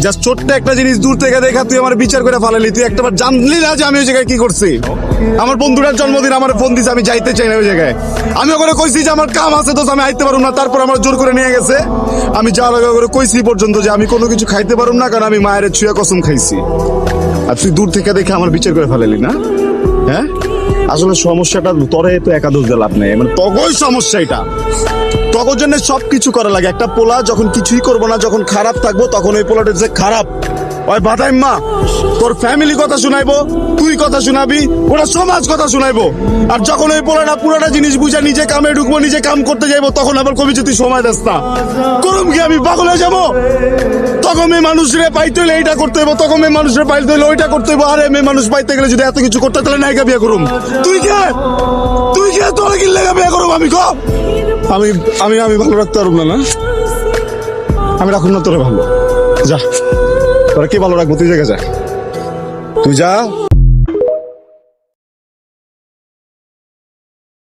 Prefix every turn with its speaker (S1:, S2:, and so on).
S1: Just ছোট্ট একটা জিনিস দূর থেকে দেখা তুই আমার বিচার করে ফেলালি। তুই একটাবার জানলি না যে আমি ওই জায়গায় কি করছি? আমার বন্ধুটার জন্মদিন আমার ফোন দিছে, আমি যাইতে চাই না ওই জায়গায়। আমি ওখানে কইছি যে আমার কাম আছে, তো আমি আইতে পারুম না, তারপর আমার জোর করে নিয়ে গেছে। আমি যাওয়ার আগে করে কইছি পর্যন্ত যে আমি কোনো কিছু খাইতে পারুম না, কারণ আমি মায়ের ছুঁয়া কসম খাইছি। আর তুই দূর থেকে দেখে আমার বিচার করে ফেলালি না? হ্যাঁ, আসলে সমস্যাটা তোরে তো একাদশ দিয়ে লাভ নেই, মানে তগই সমস্যা এটা। তগর জন্য সবকিছু করা লাগে। একটা পোলা যখন কিছুই করবো না, যখন খারাপ থাকবো, তখন ওই পোলাটা যে খারাপ ওই বাদাইম্মা তোর ফ্যামিলি কথা শুনাইবো, তুই কথা শুনাবি, ওরা সমাজ কথা শুনাইবো। আর যখন ওই পোলাটা পুরোটা জিনিস বুঝা নিজে কামে ঢুকবো, নিজে কাম করতে যাইবো, তখন আবার কবি যে তুই সময় দাস না, করুম কি আমি পাগল হয়ে যাবো? তখন মেয়ে মানুষরে পাইতে হইলে এইটা করতে হইব, তখন মেয়ে মানুষরে পাইতে হইলে ওইটা করতে হইব। আরে মেয়ে মানুষ পাইতে গেলে যদি এত কিছু করতে, তাহলে নায়িকা বিয়ে করুম। তুই কে তোরা কি লেগা বিয়ে করুম? আমি ক আমি আমি আমি ভালো রাখতে পারব না। না, আমি রাখুন না তোরে ভালো। যা, তোরা কি ভালো রাখবো? তুই জায়গা যা, তুই যা।